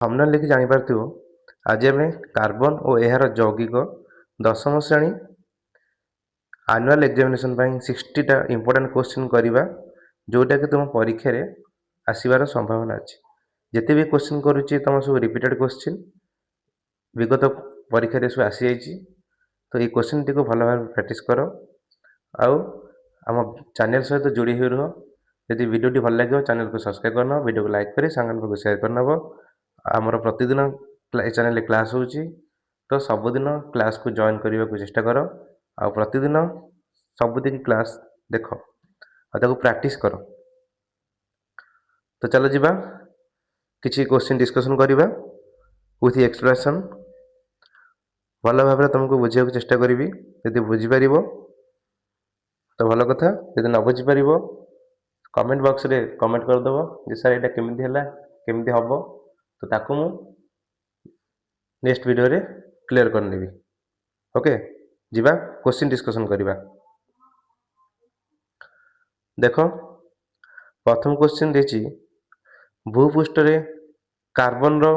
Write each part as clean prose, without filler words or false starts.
Thumbnail देखि जानि पारथिबो आज आमे कार्बन और एहार यौगिक दशम श्रेणी आनुअल एग्जामिनेशन 60 टा इंपोर्टेंट क्वेश्चन करिबा जोटा कि तुम परीक्षा रे आसीबार संभावना अछि। जेते भी क्वेश्चन करूची तुम सब रिपीटेड क्वेश्चन विगत परीक्षा रे सब आसी जाइची। तो ये क्वेश्चन टी को भलो भाबे प्रैक्टिस करो आउ हम चैनल सहित जोड़ी होई रहो। यदि वीडियो टी भल लागियो चैनल को सब्सक्राइब करना, वीडियो को लाइक करी सांगन को शेयर करनबो। आमर प्रतिदिन चैनल क्लास होची तो सबुदिन क्लास को जॉइन करने को चेष्टा करो आ प्रतिदिन सबुदिन क्लास देख और प्रैक्टिस करो। तो चलो जीवा किसी क्वेश्चन डिस्कशन करिबा विथ एक्सप्लेनेशन भल भाव तुमको बुझे चेष्टा करी। यदि बुझीपर तो भल कथा, यदि न बुझीपर कमेंट बॉक्स रे कमेंट करदेव जे सर यहाँ केमती है केमती हम तो ताकू मु नेक्स्ट वीडियो रे क्लियर कर नेबी। ओके जीवा क्वेश्चन डिस्कशन करिबा। देखो प्रथम क्वेश्चन देछि भूपृष्ठ रे कार्बन रो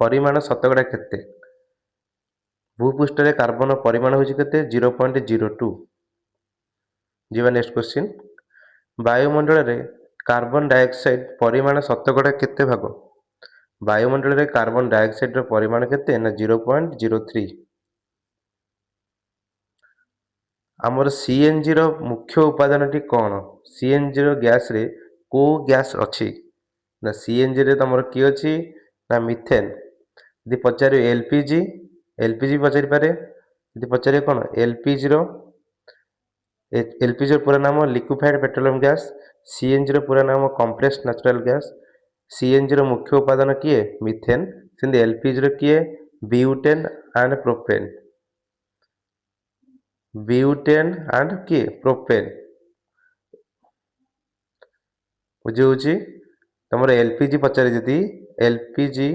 परिमाण शतकड़ा केते। भूपृष्ठ रे कार्बन परिमाण होछि केते 0.02। जीवा नेक्स्ट क्वेश्चन वायुमंडल रे कार्बन डाइऑक्साइड परिमाण शतकड़ा केते भाग। वायुमंडल रे कार्बन डाइऑक्साइड रो परिमाण केते ना 0.03। आमर सीएनजी रो मुख्य उपादान टी कौन। सीएनजी रो गैस रे को गैस अच्छी ना सीएनजी रे तमर की अच्छी ना मिथेन। यदि पचारे एलपीजी एलपीजी पचारि पारे। यदि पचारे कौन एलपीजी रो पूरा नाम लिक्विफाइड पेट्रोलियम गैस। सीएनजी रो पूरा नाम कंप्रेस्ड नेचुरल गैस। सीएनजी रो मुख्य उपादान किए मिथेन। सेंदी एलपीजी रो किए butane and propane. Butane and किए प्रोपेन बुझे तुम एलपीजी पचारे जदि एलपीजी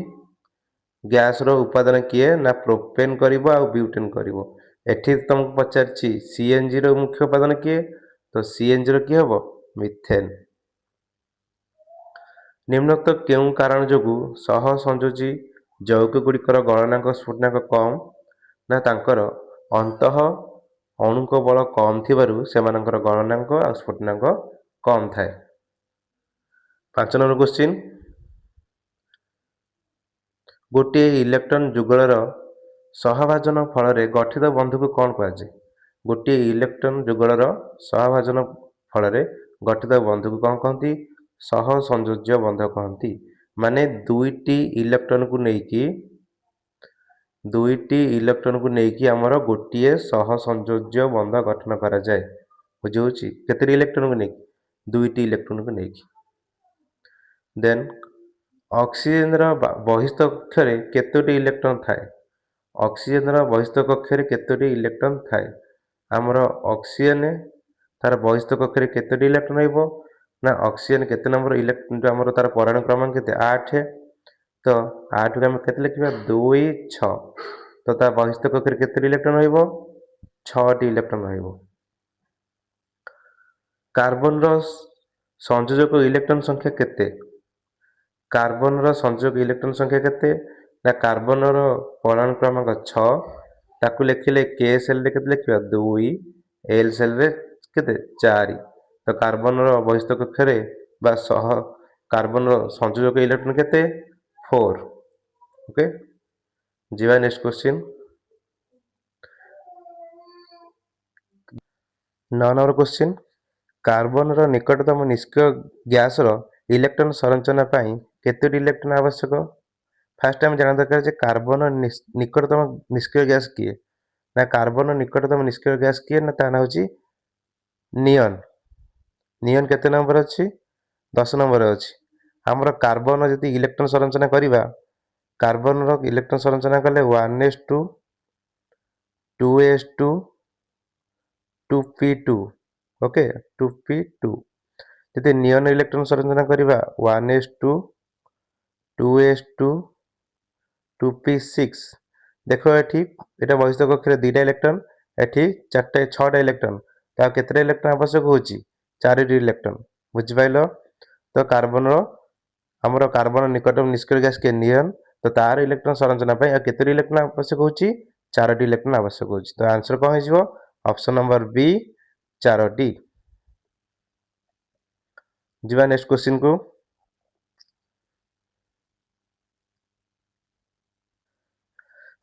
गैस रो उपादान किए ना प्रोपेन करिवो आ ब्यूटेन करिवो। एठी तुमको पचारछि सीएनजी रो मुख्य उपादान किए तो सीएनजी रो की हबो मिथेन। निम्नोक्त केउ कारण जोगु सह संयोजी यौगिक गुड़िकर गणनांक स्फुटनांक कम ना तांकर अंतः अणुक बल कम थिबारु सेमानकर गणनांक आ स्फुटनांक कम थाए। 5 नंबर क्वेश्चन गोटे इलेक्ट्रॉन जुगलर सहभाजन फल गठित बंधु को कौन कहुए। गोटे इलेक्ट्रॉन जुगलर सहभाजन फल गठित बंधु को कौन कहती सह संयोज्य बंध कहती। माने दुईटी इलेक्ट्रॉन को नेकी आमर गोटे सह संयोज्य बंध गठन करा जाए। बुझे केते इलेक्ट्रॉन को नेकी दुईटी इलेक्ट्रॉन को नेकी। देन ऑक्सीजन बहिस्थ कक्ष रे केतोटी इलेक्ट्रॉन थाए। ऑक्सीजन बहिस्थ कक्ष रे केतोटी इलेक्ट्रॉन थाए। आमर ऑक्सीजन तार बहिस्थ कक्ष रे केतोटी इलेक्ट्रॉन रहइबो ना ऑक्सीजन केते नंबर इलेक्ट्रॉन आमर तार परमाणु क्रमांक केते 8। तो 8 को हम केते लिखिबा 2 6। तो तार बहिस्थ कक्ष रे केते इलेक्ट्रॉन रहइबो 6 टी इलेक्ट्रॉन रहइबो। कार्बन रो संयोजक इलेक्ट्रॉन संख्या केते। कार्बन रो संयोजक इलेक्ट्रॉन संख्या केते ना कार्बन रो परमाणु क्रमांक 6 ताकू लिखिले के सेल रे केते लिखिबा 2 एल सेल रे केते 4। तो कार्बन रो बहिस्थ कक्ष रे बा सह कार्बन रो संयोजक इलेक्ट्रॉन केते 4। ओके जीवा next question 9 number question carbon रो निकटतम निष्क्रिय गैस रो इलेक्ट्रॉन संरचना पाई केतोटी इलेक्ट्रॉन आवश्यक। फास्ट टाइम जाना दरकार जे कार्बन निकटतम निष्क्रिय गैस किए ना कार्बन निकटतम निष्क्रिय गैस किए ना ताना होची नियन। नियन केते नंबर अछि 10 नंबर अछि। हमर कार्बन जति इलेक्ट्रॉन संरचना करिबा कार्बन रो इलेक्ट्रॉन संरचना कले 1s2 2s2 2p2 okay 2p2। जति नियन इलेक्ट्रॉन संरचना करिबा 1s2 2s2 2p6। देखो एठी एटा बहिस्थ कक्ष रे 2टा इलेक्ट्रॉन एठी 4टा 6टा इलेक्ट्रॉन ता केतरे इलेक्ट्रॉन आवश्यक होची 4टी इलेक्ट्रॉन। बुझि पाइलो तो कार्बन रो आमर कार्बन निकटम निष्क्रिय गैस के नियन तो तार इलेक्ट्रॉन संरचना केतोटी इलेक्ट्रॉन आवश्यक होची 4टी इलेक्ट्रॉन आवश्यक होची। तो आंसर कौन हो ऑप्शन नंबर बी 4टी। जीवा नेक्स्ट क्वेश्चन को।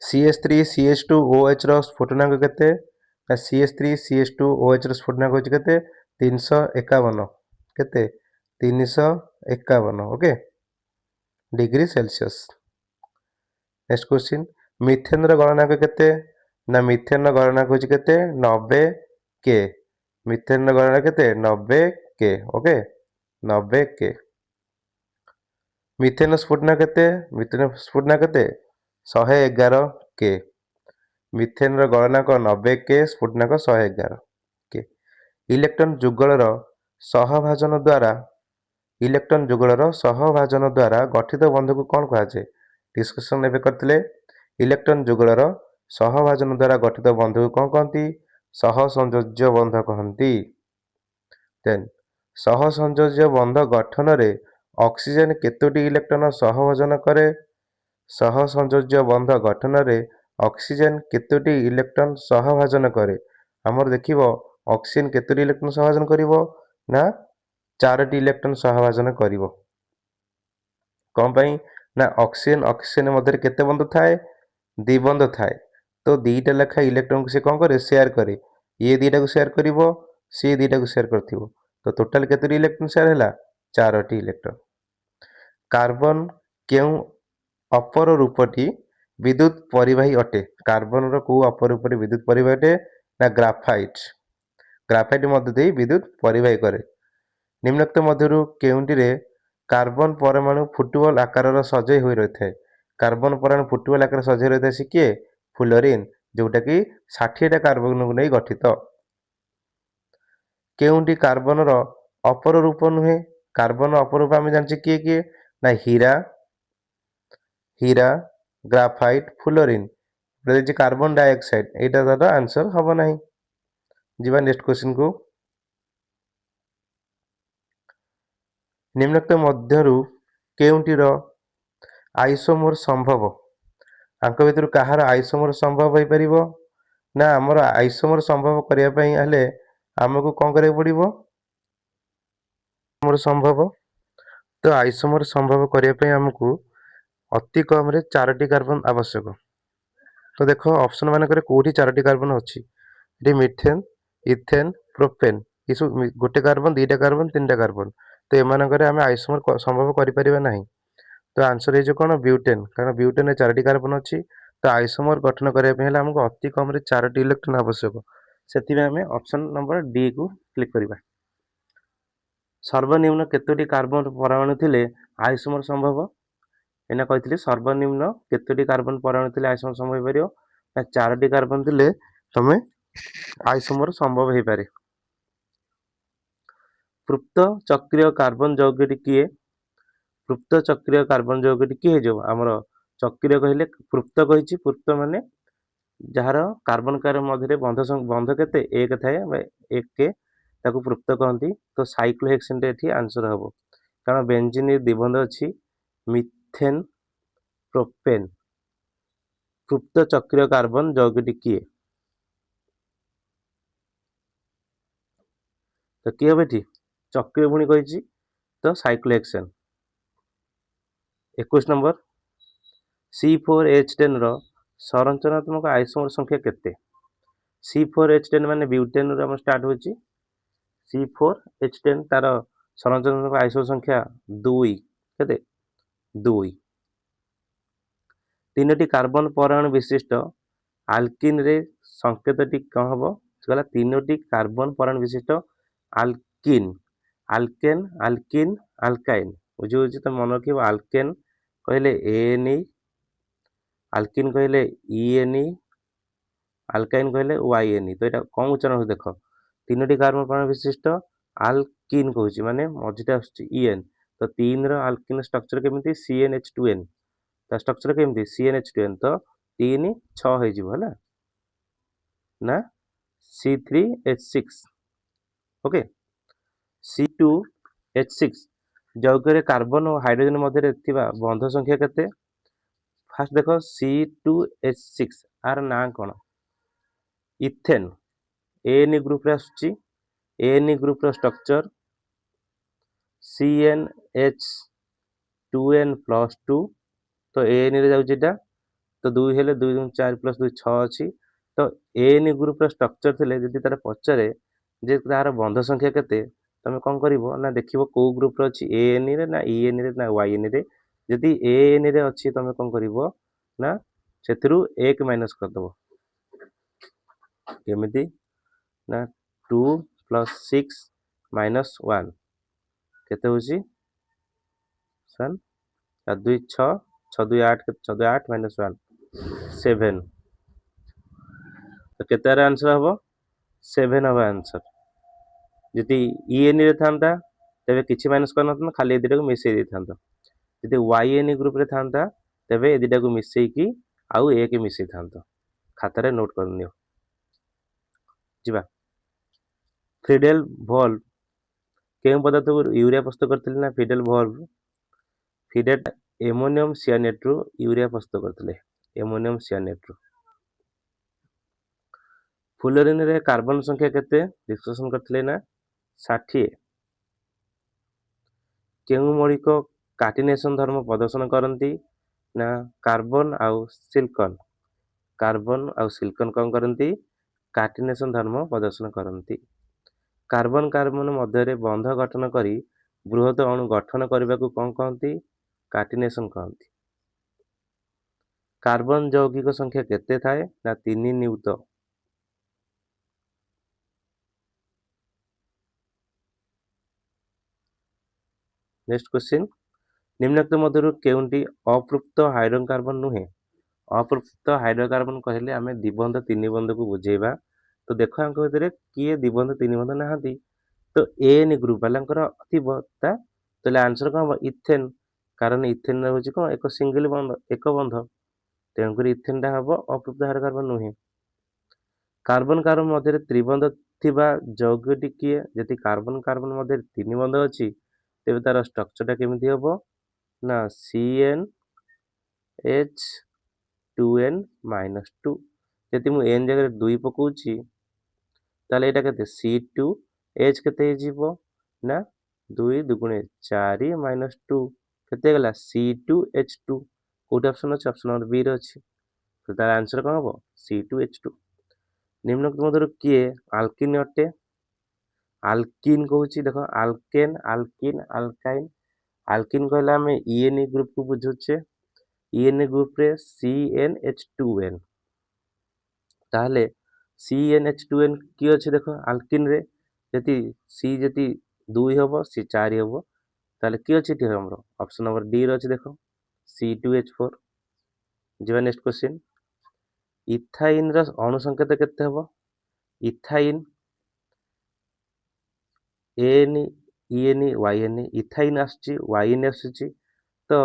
CH3 CH2OH रो स्फुटनांक केते ना CH3 CH2OH रो स्फुटनांक होची केते 351 केते 351 okay degree Celsius. Next question methane रो गणनांक केते ना मिथेन रो गणनांक होची केते 90 के। मिथेन रो गणनांक केते 90 के ओके 90 के। मिथेन स्फुटनांक केते मिथेन स्फुटनांक केते 111 के। मिथेन रो गणनांक 90 के स्फुटनांक 111 के। इलेक्ट्रॉन जुगलर सहभाजन द्वारा इलेक्ट्रॉन जुगलर सहभाजन द्वारा गठित बंध को कौन कहा जाए डिस्कशन एबे करथिले। इलेक्ट्रॉन जुगलर सहभाजन द्वारा गठित बंध को कौन कहती सहसंयोज्य बंध कहती। देन सहसंयोज्य बंध गठन रे ऑक्सीजन केतोटी इलेक्ट्रॉन सहभाजन करे। सहसंयोज्य बंध गठन रे ऑक्सीजन केतोटी इलेक्ट्रॉन सहभाजन करे। हमर देखिबो ऑक्सीजन केतोटी इलेक्ट्रॉन सहभाजन करिवो ना 4टी इलेक्ट्रॉन सहभाजन करिवो। कौन पई ना ऑक्सीजन ऑक्सीजन मध्य केते बंध थाए 2 बंध थाए तो 2टा लेखा इलेक्ट्रॉन को से कौन करे शेयर करे। ये 2टा को शेयर करिवो से 2टा को शेयर करथिवो तो टोटल केतोटी इलेक्ट्रॉन शेयर हैला 4टी इलेक्ट्रॉन। कार्बन केउ अपर रूपटी विद्युत परिवाही अटे। कार्बन रो को अपर रूपटी विद्युत परिवाही अटे ना ग्राफाइट। ग्राफाइट मध्य दे विद्युत परिवाही करे। निम्नोक्त मध्यरु केउंटी रे कार्बन परमाणु फुटबॉल आकार सजई होई रही। कार्बन परमाणु फुटबॉल आकार सजई रही सी किए फ्लोरीन जोटा कि 60टा कार्बन को नहीं गठित। केउंटी कार्बन रो अपर रूप नुहे। कार्बन अपर रूप आम जानी किए किए ना हीरा हीरा ग्राफाइट फ्लोरीन कार्बन डाइऑक्साइड एटा तार आंसर हम ना। जीवा नेक्स्ट क्वेश्चन को। निम्नोक्त मध्यरु केउंटीर आइसोमर संभव आंक भितर कहार आइसोमर संभव हो पारिबो ना हमर आइसोमर संभव करिया पई हले हमको कौन करिया पड़िबो आइसोमर संभव। तो आइसोमर संभव करिया पई हमको अति कम रे 4टी कार्बन आवश्यक। तो देखो ऑप्शन मान करे कोठी 4टी कार्बन अछि रे मिथेन इथेन प्रोपेन इसु गोटे कार्बन 2टा कार्बन 3टा कार्बन तो एमान करे हम आइसोमर संभव करि परिबा नाही। तो आंसर हे कोन ब्यूटेन कारण ब्यूटेन 4टी कार्बन अछि तो आइसोमर गठन करिया पे हला हमको अति कम रे 4टी इलेक्ट्रॉन आवश्यक। सेति में हमें ऑप्शन नंबर डी को क्लिक करिबा। सर्वनिम्न केतोटी कार्बन परमाणु थिले आइसोमर संभव एना कहितली सर्वनिम्न केतोटी कार्बन परमाणु थिले आइसोमर संभव परियो ना 4टी कार्बन थिले तमे आइसोमर संभव हे पारे। पृप्त चक्रीय कार्बन यौगिक किए पृप्त चक्रीय कार्बन यौगिक किए जो हमर चक्रीय कहले पृप्त कहिछि पृप्त माने जार कार्बन कार्बन मध्य बंध केते एक थाए एक के ताको पृप्त कहती। तो साइक्लोहेक्सेन एठी आंसर हबो कारण बेंजीन द्विबंध अछि मिथेन प्रोपेन पृप्त चक्रीय कार्बन यौगिक किए तो किए बेठी चक्रीय भूणी कहिछि तो साइक्लोहेक्सेन। 21 नंबर C4H10 रो संरचनात्मक आइसोमर संख्या केते। C4H10 माने ब्यूटेन रो हम स्टार्ट होछि C4H10 तार संरचनात्मक आइसोमर संख्या 2 केते 2। 3टी कार्बन परमाणु विशिष्ट आल्किन रे संकेतटी कौन हबो गला 3टी कार्बन परमाणु विशिष्ट आल्किन आल्केन आल्किन आल्काइन बुझी बुझी तो मन रखिबो आल्केन कहले एएनई आल्किन कहले ईएनई आल्काइन कहले वाईएनई। तो एटा कौन उच्चारण हो देखो 3टी कार्बन परमाणु विशिष्ट आल्किन कहूची माने मझिटा आछी ईएन तो 3 रो आल्किन स्ट्रक्चर केमिति CnH2n ता स्ट्रक्चर केमिति CnH2n तो 3 6 हे जिवो हला ना C3H6 ओके C2H6 ଯୌଗରେ କାର୍ବନ ଓ ହାଇଡ୍ରୋଜେନ ମଧ୍ୟରେ ଥିବା ବନ୍ଧ ସଂଖ୍ୟା କେତେ? फास्ट देख C2H6 आर ना कौन इथेन एन ग्रुप रे आसुची एन ग्रुप रो स्ट्रक्चर CnH2n+2 तो एन रे जाउची एटा तो 2 हेले 2 4 + 2 6 अछि तो एन ग्रुप रो स्ट्रक्चर थिले जदि तार पचरे जे तार बंध संख्या केते तमे कोन करिवो ना देखिवो को ग्रुप रो अछि एन रे ना ईएन रे ना वाईएन रे जदि एन रे अछि तमे कोन करिवो ना सेथिरु 1 माइनस कर दबो केमिति ना 2 + 6 - 1 केते होची सन 2 6 6 2 8 6 2 8 - 1 7 तो केते आंसर हबो 7 हबो आंसर जदि ईएन रे थांता तबे किछि माइनस करना था खाली ए दिटा को मिसै दै थांता जदि वाईएन ग्रुप रे थांता तबे ए दिटा को मिसै की आउ एक मिसै थांता खातारे नोट करनियो जिबा फ्रीडेल वॉल्व केउ पदार्थ को यूरिया प्रस्तुत करथिले ना फ्रीडेल वॉल्व फ्रीडेल एमोनियम सियानेट रु यूरिया प्रस्तुत करथिले एमोनियम सियानेट रु फुलोरिन रे कार्बन संख्या केते डिस्कशन करथिले ना 60 केउ मौलिक कार्टिनेशन धर्म प्रदर्शन करती ना कार्बन आउ सिलिकॉन कौन करती कार्टिनेशन धर्म प्रदर्शन करती कार्बन कार्बन मध्य बंध गठन करी बृहत अणु गठन करने को कौन कहती कार्टिनेशन कहती कार्बन यौगिक संख्या केते थाए ना 3 नियुत नेक्स्ट क्वेश्चन निम्नलिखित मध्यरु केउंटी अप्रुक्त हाइड्रोकार्बन नुहे अप्रुक्त हाइड्रोकार्बन कहले आमे द्विबंध तीन बंध को बुझेबा तो देखो आंक भितर किए द्विबंध तीन बंध नाहांती तो एन ग्रुप वालांकर थिबो ता तले आंसर कोन हो इथेन कारण इथेन होची कोन एक सिंगल बंध एक बंध तेणुकर इथेन टा हबो अप्रुक्त हाइड्रोकार्बन नुहे कार्बन कार्बन मध्य त्रिबंध थिबा यौगिकटी किए जति कार्बन कार्बन मध्य तीन बंध अछि तेबे तार स्ट्रक्चर टा केमिति हबो ना CnH2n-2 जति मु n जगह 2 पकोछि ताले एटा केते C2H केते हिजिबो ना 2 दुगुणे 4 - 2 केते गला C2H2 कोट ऑप्शन अछि ऑप्शन नंबर बी रे अछि तो तार आंसर कोन हबो C2H2 निम्नलिखित मध्यरु किए अल्किन अटे अल्किन कहूची देखो अल्केन अल्किन अल्काइन अल्किन कहला हमें ईएन ग्रुप को बुझुचे ईएन ग्रुप रे CnH2n ताहले CnH2n की अछि देखो अल्किन रे जति C जति 2 हबो C 4 हबो ताहले की अछि ठी हमरो ऑप्शन नंबर डी रे अछि देखो C2H4 जेवा नेक्स्ट क्वेश्चन इथाइन रा अणु संकेत केते हबो ethyne ane ene yne ethyne आसची वाईएन आसची तो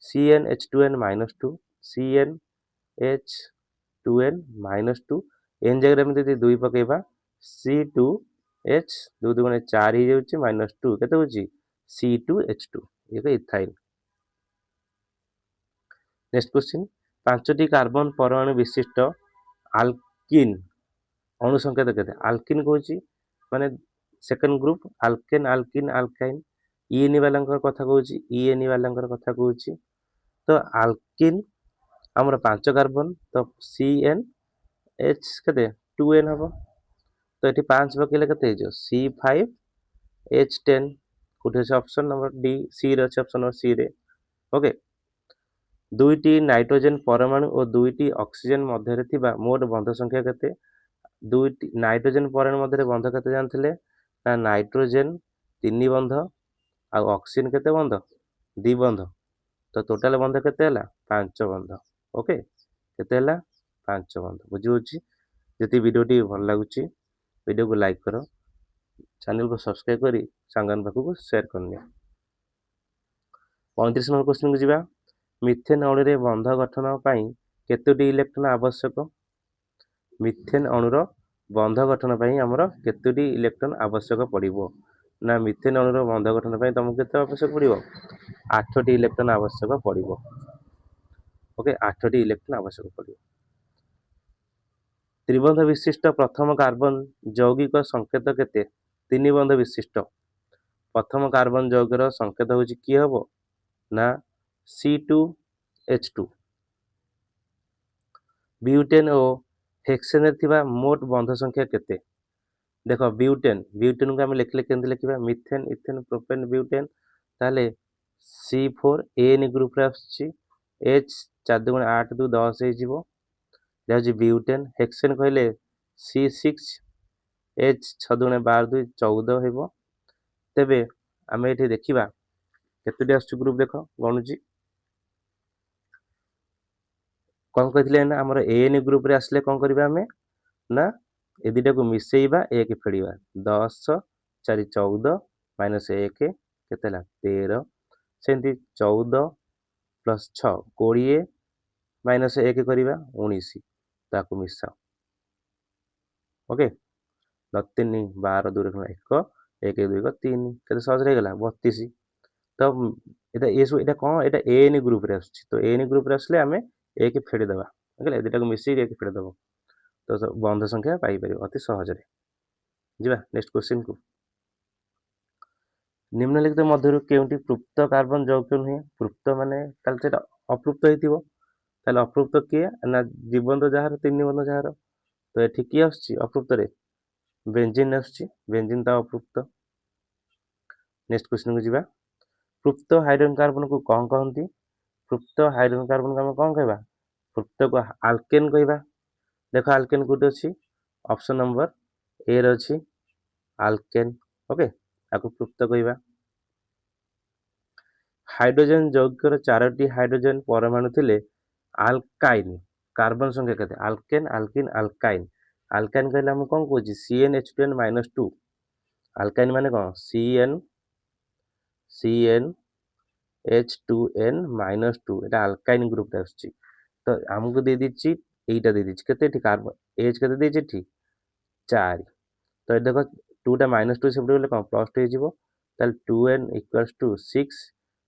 CnH2n-2 CnH2n-2 एन जगह में यदि 2 पकेबा C2H 2 दुगुणे 4 ही जाउची -2 केते होची C2H2 ये इथाइन नेक्स्ट क्वेश्चन पांचटी कार्बन परमाणु विशिष्ट अल्किन अणु संकेत केते अल्किन कहूची माने second group alkane alkene alkyne ईएन वालांकर कथा कहूची ईएन वालांकर कथा कहूची तो अल्किन हमर 5 कार्बन तो CnH केते 2n हबो तो एठी 5 पकेले केते हिजो C5H10 कोठे छै ऑप्शन नंबर डी सी रे छै ऑप्शन नंबर सी रे ओके दुईटी नाइट्रोजन परमाणु और दुईटी ऑक्सीजन मध्य थिबा मोट बंध संख्या केते दुईटी नाइट्रोजन परमाणु मध्य बंध केते जानथिले ना नाइट्रोजन 3 बंध आ ऑक्सीजन केते बंध 2 बंध तो टोटल बंध केते हला 5 बंध ओके केते हला 5 बंध बुझी होची जति वीडियो टी भल लागुची वीडियो को लाइक करो चैनल को सब्सक्राइब करी सांगन पाखु को शेयर करनियो 35 नंबर क्वेश्चन को जिबा मिथेन अणु रे बंध गठन पई केतोटी इलेक्ट्रॉन आवश्यक मिथेन अणुर बंध गठन पई हमर केतोटी इलेक्ट्रॉन आवश्यक पड़िबो ନା ମିଥେନ ଅଣୁର ବନ୍ଧ ଗଠନ ପାଇଁ ତମକୁ କେତେ ଆବଶ୍ୟକ ପଡ଼ିବ? 8ଟି ଇଲେକ୍ଟ୍ରନ ଆବଶ୍ୟକ ପଡ଼ିବ। ଓକେ, 8ଟି ଇଲେକ୍ଟ୍ରନ ଆବଶ୍ୟକ ପଡ଼ିବ। ତ୍ରିବନ୍ଧ ବିଶିଷ୍ଟ ପ୍ରଥମ କାର୍ବନ ଯୌଗିକ ସଂକେତ କେତେ? 3 ବନ୍ଧ ବିଶିଷ୍ଟ ପ୍ରଥମ କାର୍ବନ ଯୌଗର ସଂକେତ ହେଉଛି କିଏ ହବ? ନା C2H2। ବିଉଟେନ୍ ଓ ହେକ୍ସେନରେ ଥିବା ମୋଟ ବନ୍ଧ ସଂଖ୍ୟା କେତେ? ଦେଖ ବିଉଟେନକୁ ଆମେ ଲେଖିଲେ କେମିତି ଲେଖିବା? Methane, ethane, propane, butane. ତାହେଲେ C4N ଗ୍ରୁପରେ ଆସୁଛି। H 4 ଦୁଗୁଣେ 8 2 10 ହେଇଯିବ। ଏଇଟା ହେଉଛି ବିଉଟେନ। ହେକ୍ସେନ କହିଲେ C6 H 6 ଦୁଗୁଣେ 12 2 14 ହେବ। ତେବେ ଆମେ ଏଠି ଦେଖିବା କେତୋଟି ଆସୁଛି ଗ୍ରୁପ, ଦେଖ ଗଣୁଛି। କ'ଣ କହିଥିଲେ ନା ଆମର ଏନ୍ ଗ୍ରୁପରେ ଆସିଲେ କ'ଣ କରିବା ଆମେ? ନା ଏ ଦୁଇଟାକୁ ମିଶେଇବା, 1 ଫେଡ଼ିବା। 10 4 14 ମାଇନସ୍ 1 କେତେ ହେଲା? 13। ସେମିତି 14 ପ୍ଲସ୍ 6 20 ମାଇନସ୍ 1 କରିବା 19, ତାକୁ ମିଶାଅ। ଓକେ, 3 12 2 1 1 2 3 କେତେ ସହଜରେ ହେଇଗଲା? 32। ତ ଏଇଟା କ'ଣ? ଏଇଟା ଏନ୍ ଗ୍ରୁପରେ ଆସୁଛି। ତ ଏନ୍ ଗ୍ରୁପରେ ଆସିଲେ ଆମେ 1 ଫେଡ଼ିଦେବା। ବୁଝିଲେ? ଦୁଇଟାକୁ ମିଶେଇକି 1 ଫେଡ଼ିଦେବ, ତ ବନ୍ଧ ସଂଖ୍ୟା ପାଇପାରିବ ଅତି ସହଜରେ। ଯିବା ନେକ୍ସଟ କ୍ୱେଶ୍ଚିନ୍କୁ। ନିମ୍ନଲିଖିତ ମଧ୍ୟରୁ କେଉଁଟି ତୃପ୍ତ କାର୍ବନ ଯୌଗ ନୁହେଁ? ତୃପ୍ତ ମାନେ ତାହେଲେ ସେଇଟା ଅତୃପ୍ତ ହେଇଥିବ। ତାହେଲେ ଅତୃପ୍ତ କିଏ? ନା ଜୀବନ୍ତ ଯାହାର 3 ବନ୍ଧ ଯାହାର। ତ ଏଠି କିଏ ଆସୁଛି ଅତୃପ୍ତରେ? ବେଞ୍ଜିନ୍ ଆସୁଛି। ବେଞ୍ଜିନ୍ ତ ଅତୃପ୍ତ। ନେକ୍ସଟ କ୍ୱେଶ୍ଚିନ୍କୁ ଯିବା। ତୃପ୍ତ ହାଇଡ୍ରୋଜେନ କାର୍ବନକୁ କ'ଣ କହନ୍ତି? ତୃପ୍ତ ହାଇଡ୍ରୋଜେନ କାର୍ବନକୁ ଆମେ କ'ଣ କହିବା? ତୃପ୍ତକୁ ଆଲକେନ କହିବା। ଦେଖ ଆଲକେନ କୋଉଠି ଅଛି? ଅପସନ୍ ନମ୍ବର A ରେ ଅଛି ଆଲକେନ। ଓକେ, ତାକୁ ତୃପ୍ତ କହିବା। ହାଇଡ୍ରୋଜେନ ଯୌଗର 4ଟି ହାଇଡ୍ରୋଜେନ ପରମାଣୁ ଥିଲେ ଆଲକାଇନ୍ କାର୍ବନ ସଂଖ୍ୟା କେତେ? ଆଲକେନ, ଆଲକିନ୍, ଆଲକାଇନ୍। ଆଲକାଇନ୍ କହିଲେ ଆମେ କ'ଣ କହୁଛି? CnH2n-2। ଆଲକାଇନ୍ ମାନେ କ'ଣ? CnH2n-2 এটা ଆଲକାଇନ୍ ଗ୍ରୁପରେ ଆସୁଛି। ତ ଆମକୁ ଦେଇଦେଇଛି ଏଇଟା ଦେଇଦେଇଛି କେତେ? ଏଠି କାର୍ବନ H କେତେ ଦେଇଛି? ଏଠି 4। ତ ଏଠି ଦେଖ 2ଟା -2 ସେପଟେ ଗଲେ କ'ଣ +2 ହେଇଯିବ। ତାହେଲେ 2n = 6,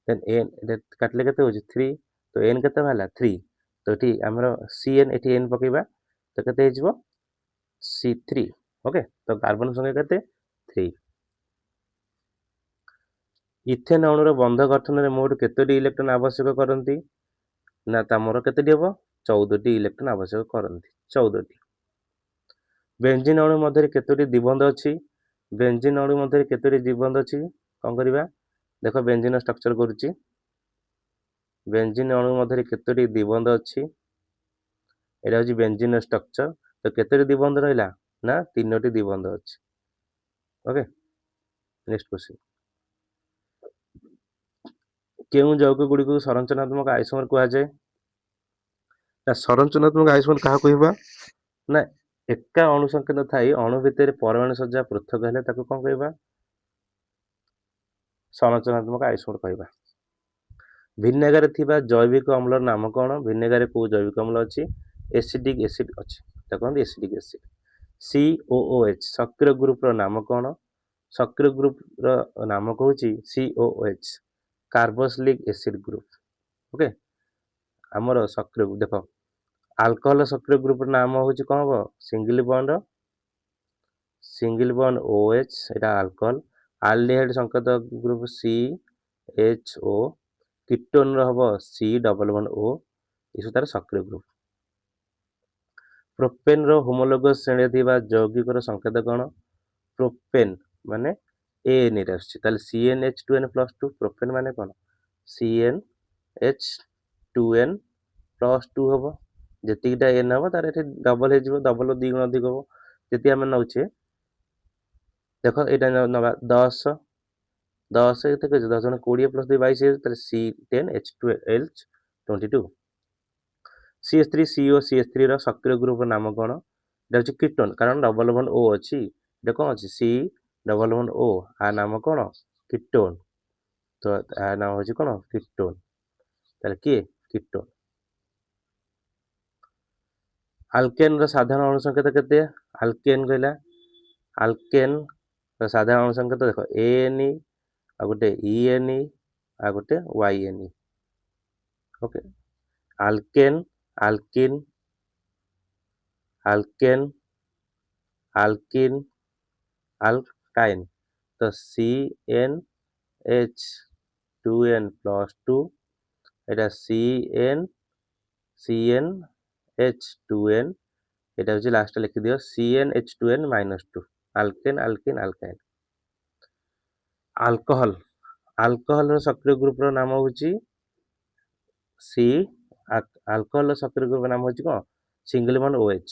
ଦେନ୍ n କାଟିଲେ କେତେ ହେଉଛି? 3। ତ n କେତେ ବାହାରିଲା? 3। ତ ଏଠି ଆମର Cn, ଏଠି n ପକେଇବା, ତ କେତେ ହେଇଯିବ? C3। ଓକେ, ତ କାର୍ବନ ସଂଖ୍ୟା କେତେ? 3। ଇଥେନ ଅଣୁର ବନ୍ଧ ଗଠନରେ ମୋଟ କେତୋଟି ଇଲେକ୍ଟ୍ରନ ଆବଶ୍ୟକ କରନ୍ତି? ନା ତମର କେତୋଟି ହେବ? 14ଟି ଇଲେକ୍ଟ୍ରନ ଆବଶ୍ୟକ କରନ୍ତି। 14ଟି। ବେଞ୍ଜିନ୍ ଅଣୁ ମଧ୍ୟରେ କେତୋଟି ଦ୍ୱିବନ୍ଧ ଅଛି? ବେଞ୍ଜିନ୍ ଅଣୁ ମଧ୍ୟରେ କେତୋଟି ଦ୍ୱିବନ୍ଧ ଅଛି? କ'ଣ କରିବା? ଦେଖ ବେଞ୍ଜିନ୍ ଷ୍ଟ୍ରକ୍ଚର କରୁଛି। ବେଞ୍ଜିନ୍ ଅଣୁ ମଧ୍ୟରେ କେତୋଟି ଦ୍ୱିବନ୍ଧ ଅଛି? ଏଇଟା ହେଉଛି ବେଞ୍ଜିନ୍ ଷ୍ଟ୍ରକ୍ଚର। ତ କେତୋଟି ଦ୍ୱିବନ୍ଧ ରହିଲା? ନା 3ଟି ଦ୍ୱିବନ୍ଧ ଅଛି। Okay, next question. କେଉଁ ଯୌଗ ଗୁଡ଼ିକୁ ସଂରଚନାତ୍ମକ ଆଇସୋମର କୁହାଯାଏ? ନା ସଂରଚନାତ୍ମକ ଆଇସୋମର କାହାକୁ କହିବା? ନା ଏକା ଅଣୁ ସଂକେତ ଥାଇ ଅଣୁ ଭିତରେ ପରମାଣୁ ସଜ୍ଜା ପୃଥକ ହେଲେ ତାକୁ କ'ଣ କହିବା? ସଂରଚନାତ୍ମକ ଆଇସୋମର କହିବା। ଭିନେଗାରରେ ଥିବା ଜୈବିକ ଅମ୍ଳର ନାମ କ'ଣ? ଭିନେଗାରରେ କୋଉ ଜୈବିକ ଅମ୍ଳ ଅଛି? ଏସିଡିକ୍ ଏସିଡ୍ ଅଛି, ତାକୁ କହନ୍ତି ଏସିଡିକ୍ ଏସିଡ୍। COOH ସକ୍ରିୟ ଗ୍ରୁପର ନାମ କ'ଣ? ସକ୍ରିୟ ଗ୍ରୁପର ନାମ କହୁଛି COOH carboxylic acid group. Okay, ଆମର ସକ୍ରିୟ ଦେଖ ଆଲକୋହଲ ସକ୍ରିୟ ଗ୍ରୁପର ନାମ ହେଉଛି କ'ଣ ହବ? ସିଙ୍ଗଲ ବଣ୍ଡ OH, ଏଇଟା ଆଲକୋହଲ। ଆଲଡିହାଇଡ୍ ସଂକେତ ଗ୍ରୁପ CHO, କିଟୋନର ହବ C++O, ଏସବୁ ତାର ସକ୍ରିୟ ଗ୍ରୁପ। ପ୍ରୋପେନର ହୋମୋଲୋଗସ୍ ଶ୍ରେଣୀରେ ଥିବା ଯୌଗିକର ସଂକେତ କ'ଣ? ପ୍ରୋପେନ ମାନେ AN ରେ ଆସୁଛି। ତାହେଲେ CnH2n+2। ପ୍ରୋପେନ ମାନେ କ'ଣ? CnH2n+2 ହବ। ଯେତିକିଟା N ହବ ତାର ଏଠି ଡବଲ ହେଇଯିବ, ଡବଲ 2 ଗୁଣ ଅଧିକ ହବ। ଯେତିକି ଆମେ ନେଉଛେ, ଦେଖ ଏଇଟା ନେବା 10 କେତେ କହିଛି? 10 ଜଣ 20 + 2 22 ହେଇଯାଉଛି। ତାହେଲେ C10H12L22। CH3CO CH3 ର ସକ୍ରିୟ ଗ୍ରୁପର ନାମ କ'ଣ? ଏଇଟା ହେଉଛି କିଟୋନ, କାରଣ ଡବଲ ବଣ୍ଡ O ଅଛି। ଏଇଟା କ'ଣ ଅଛି? C++O, ଆ ନାମ କ'ଣ? କିଟୋନ। ତ ଆ ନାମ ହେଉଛି କ'ଣ? କିଟୋନ। ତାହେଲେ କିଏ? କିଟୋନ। ଆଲକେନର ସାଧାରଣ ଅଣୁ ସଂକେତ କେତେ? ଆଲକେନ କହିଲା ଆଲକେନ तो साधारण अणु संकेत देख ANE आ गोटे ENE आ गोटे YNE। ओके आल्केन आल्किन आल्केन आल्किन आल्काइन तो CnH2n+2 এটা CnCnH2n এটা হচ্ছে লাস্টে লিখি দিও CnH2n-2 আলকেন আলকিন আলকাইন। আলকোহল আলকোহলର ସକ୍ରିୟ ଗ୍ରୁପର ନାମ ହେଉଛି ସି ଆଲକୋହଲର ସକ୍ରିୟ ଗ୍ରୁପ ନାମ ହେଉଛି କ'ଣ ସିଙ୍ଗଲ ବଣ୍ଡ OH।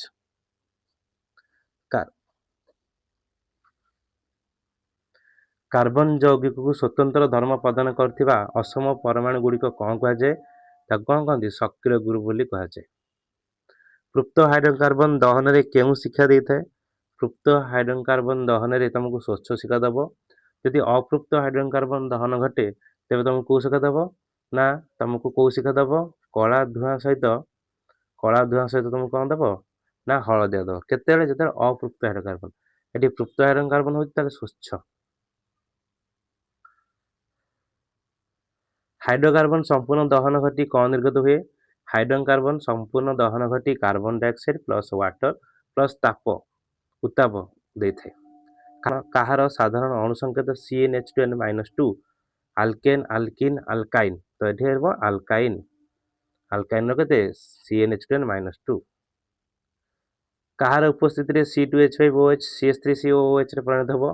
କାର୍ବନ ଯୌଗିକକୁ ସ୍ୱତନ୍ତ୍ର ଧର୍ମ ପ୍ରଦାନ କରୁଥିବା ଅସମ ପରମାଣୁ ଗୁଡ଼ିକ କ'ଣ କୁହାଯାଏ? ତାକୁ କ'ଣ କହନ୍ତି? ସକ୍ରିୟ ଗ୍ରୁପ ବୋଲି କୁହାଯାଏ। ତୃପ୍ତ ହାଇଡ୍ରୋକାର୍ବନ ଦହନରେ କେଉଁ ଶିକ୍ଷା ଦେଇଥାଏ? ତୃପ୍ତ ହାଇଡ୍ରୋକାର୍ବନ ଦହନରେ ତୁମକୁ ସ୍ୱଚ୍ଛ ଶିକ୍ଷା ଦେବ। ଯଦି ଅତୃପ୍ତ ହାଇଡ୍ରୋକାର୍ବନ ଦହନ ଘଟେ ତେବେ ତୁମକୁ କେଉଁ ଶିକ୍ଷା ଦେବ? ନା ତୁମକୁ କେଉଁ ଶିକ୍ଷା ଦେବ? କଳା ଧୂଆଁ ସହିତ ତୁମକୁ କ'ଣ ଦେବ? ନା ହଳଦିଆ ଦେବ। କେତେବେଳେ? ଯେତେବେଳେ ଅତୃପ୍ତ ହାଇଡ୍ରୋକାର୍ବନ। ଏଠି ତୃପ୍ତ ହାଇଡ୍ରୋକାର୍ବନ ହେଉଛି ତାହେଲେ ସ୍ୱଚ୍ଛ। ହାଇଡ୍ରୋକାର୍ବନ ସମ୍ପୂର୍ଣ୍ଣ ଦହନ ଘଟି କ'ଣ ନିର୍ଗତ ହୁଏ? ହାଇଡ୍ରୋକାର୍ବନ ସମ୍ପୂର୍ଣ୍ଣ ଦହନ ଘଟି carbon dioxide plus water plus ଉତ୍ତାପ ଦେଇଥାଏ। କାହାର ସାଧାରଣ ଅଣୁ ସଂକେତ CnH2n-2 ଆଲକେନ୍ ଆଲକିନ୍ ଆଲକାଇନ୍ ତ ଏଠି ହେବ ଆଲକାଇନ୍। ଆଲକାଇନ୍ର କେତେ? CnH2n-2। କାହାର ଉପସ୍ଥିତିରେ C2H5OH CH3COOH ରେ ପରିଣତ ହେବ?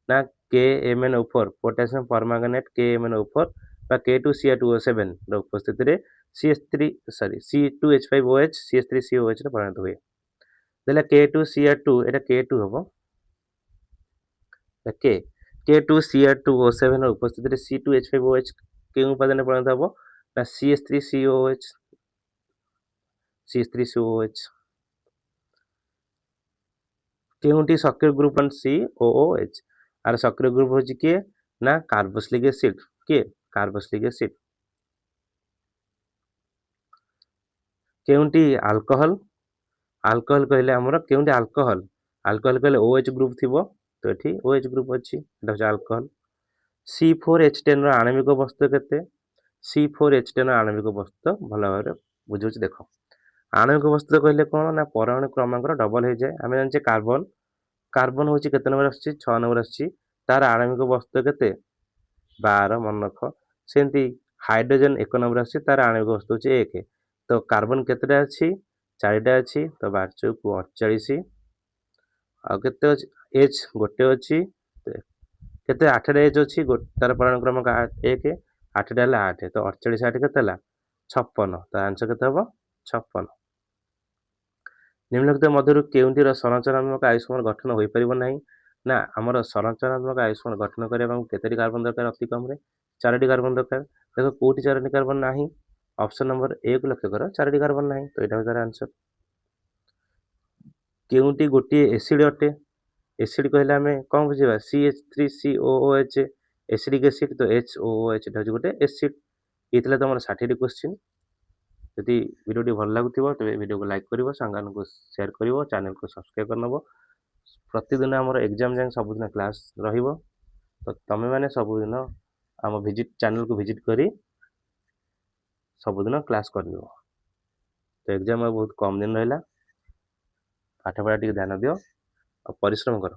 ନା KMnO4 ପୋଟାସିୟମ ପରମାଙ୍ଗନେଟ୍ KMnO4 ବା K2Cr2O7 ର ଉପସ୍ଥିତିରେ C2H5OH CH3COH ରେ ପରିଣତ ହୁଏ। ଦେଲେ K2Cr2 ଏଟା K2 ହେବ। K2Cr2O7 ର ଉପସ୍ଥିତିରେ C2H5OH କେଉଁ ଉପାଦାନରେ ପରିଣତ ହେବ? ନା CH3COOH। କେଉଁଟି ସକ୍ରିୟ ଗ୍ରୁପ COOH? ଆର ସକ୍ରିୟ ଗ୍ରୁପ ହେଉଛି କିଏ? ନା କାର୍ବୋକ୍ସିଲିକ ଏସିଡ୍। କିଏ? Carboxylic acid. କେଉଁଟି ଆଲକୋହଲ? ଆଲକୋହଲ କହିଲେ ଆମର କେଉଁଟି ଆଲକୋହଲ? ଆଲକୋହଲ କହିଲେ OH ଗ୍ରୁପ ଥିବ ତ ଏଠି OH ଗ୍ରୁପ ଅଛି, ଏଟା ହେଉଛି ଆଲକୋହଲ। C4H10 ର ଆଣବିକ ବସ୍ତୁ କେତେ? C4H10 ର ଆଣବିକ ବସ୍ତୁ ଭଲ ଭାବରେ ବୁଝଉଛି ଦେଖ। ଆଣବିକ ବସ୍ତୁ କହିଲେ କ'ଣ? ନା ପରମାଣୁ କ୍ରମାଙ୍କର ଡବଲ ହେଇଯାଏ। ଆମେ ଜାଣିଛେ କାର୍ବନ ହେଉଛି କେତେ ନମ୍ବର ଆସୁଛି? 6 ନମ୍ବର ଆସୁଛି। ତାର ଆଣବିକ ବସ୍ତୁ କେତେ? 12 ମନେ ରଖ। ସେମିତି ହାଇଡ୍ରୋଜେନ 1 ନମ୍ବର ଆସୁଛି, ତାର ଆଣବିକ ବସ୍ତୁ ହେଉଛି 1। ତ କାର୍ବନ କେତେଟା ଅଛି? 4ଟା ଅଛି। ତ 12×48 ଆଉ କେତେ ଅଛି? H ଗୋଟେ ଅଛି। କେତେ? 8ଟା H ଅଛି। ତାର ପରମାଣୁ କ୍ରମାଙ୍କ 1, 8ଟା ହେଲା 8। ତ 48 8 କେତେ ହେଲା? 56। ତ ଆନ୍ସର କେତେ ହେବ? 56। ନିମ୍ନଲିଖିତ ମଧ୍ୟରୁ କେଉଁଟିର ସଂରଚନାତ୍ମକ ଆୟୁଷ୍ମାନ ଗଠନ ହୋଇପାରିବ ନାହିଁ? ନା ଆମର ସଂରଚନାତ୍ମକ ଆୟୁଷ୍ମାନ ଗଠନ କରିବା ପାଇଁ କେତେଟି କାର୍ବନ ଦରକାର? ଅତି କମରେ 4ଟି କାର୍ବନ ଦରକାର। ଦେଖ କୋଉଠି 4ଟି କାର୍ବନ ନାହିଁ? ଅପସନ ନମ୍ବର 1 ଲକ୍ଷ୍ୟ କର, 4ଟି କାର୍ବନ ନାହିଁ। ତ ଏଇଟା ହେଉଛି ତାର ଆନ୍ସର। କେଉଁଟି ଗୋଟିଏ ଏସିଡ୍ ଅଟେ? ଏସିଡ୍ କହିଲେ ଆମେ କ'ଣ ବୁଝିବା? CH3COOH acidic acid. ତ HOOH ଏଟା ହେଉଛି ଗୋଟେ ଏସିଡ୍। ଏଇ ଥିଲା ତମର 60ଟି କ୍ୱେଶ୍ଚିନ୍। ଯଦି ଭିଡ଼ିଓଟି ଭଲ ଲାଗୁଥିବ ତେବେ ଭିଡ଼ିଓକୁ ଲାଇକ୍ କରିବ, ସାଙ୍ଗମାନଙ୍କୁ ସେୟାର କରିବ, ଚ୍ୟାନେଲକୁ ସବସ୍କ୍ରାଇବ୍ କରିନେବ। ପ୍ରତିଦିନ ଆମର ଏକ୍ଜାମ ଯାଏଁ ସବୁଦିନ କ୍ଲାସ୍ ରହିବ। ତ ତମେମାନେ ସବୁଦିନ ଆମ ଚ୍ୟାନେଲକୁ ଭିଜିଟ୍ କରି ସବୁଦିନ କ୍ଲାସ୍ କରିନେବ। ତ ଏକ୍ଜାମ ଆଉ ବହୁତ କମ୍ ଦିନ ରହିଲା। ପାଠପଢ଼ା ଟିକେ ଧ୍ୟାନ ଦିଅ ଆଉ ପରିଶ୍ରମ କର।